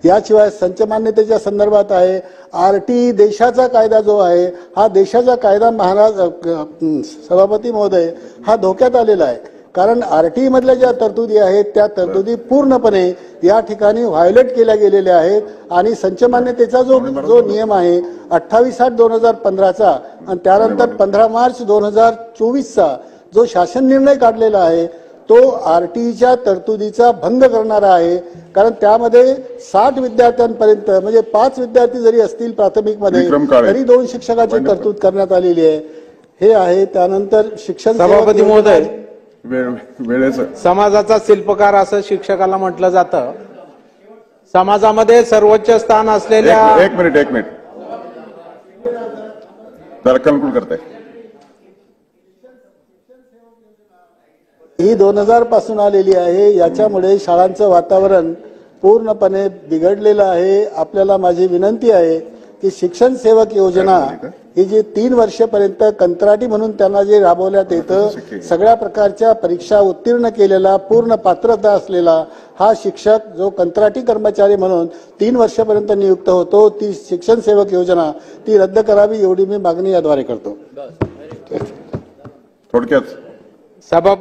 याशिवाय संच मान्यतेच्या संदर्भात आहे, आरटी देशाचा कायदा जो आहे हा देशाचा कायदा महाराज सभापती महोदय हा धोक्यात आलेला आहे. कारण आरटी मधल्या ज्या तरतुदी आहेत त्या तरतुदी पूर्णपणे या ठिकाणी व्हायोलेट केल्या गेलेल्या आहेत आणि संच मान्यतेचा जो नियम आहे 28/8/2015चा आणि त्यानंतर 15 मार्च 2024चा जो शासन निर्णय काढलेला आहे तो आरटीच्या तरतुदीचा भंग करणारा आहे. कारण त्यामध्ये 60 विद्यार्थ्यांपर्यंत म्हणजे 5 विद्यार्थी जरी असतील प्राथमिक मध्ये तरी 2 शिक्षकाची तरतूद करण्यात आलेली आहे. हे आहे. त्यानंतर शिक्षण सभापती महोदय, समाजाचा शिल्पकार असं शिक्षकाला म्हटलं जातं. समाजामध्ये सर्वोच्च स्थान असलेल्या एक मिनिट जरा कन्क्लूड करताय. ही 2000 पासून आलेली आहे. याच्यामुळे शाळांचं वातावरण पूर्णपणे बिघडलेलं आहे. आपल्याला माझी विनंती आहे की शिक्षण सेवक योजना ही जी 3 वर्षापर्यंत कंत्राटी म्हणून त्यांना जे राबवण्यात येतं, सगळ्या प्रकारच्या परीक्षा उत्तीर्ण केलेला पूर्ण पात्रता असलेला हा शिक्षक जो कंत्राटी कर्मचारी म्हणून 3 वर्षापर्यंत नियुक्त होतो, ती शिक्षण सेवक योजना ती रद्द करावी एवढी मी मागणी याद्वारे करतो. थोडक्यात सभापती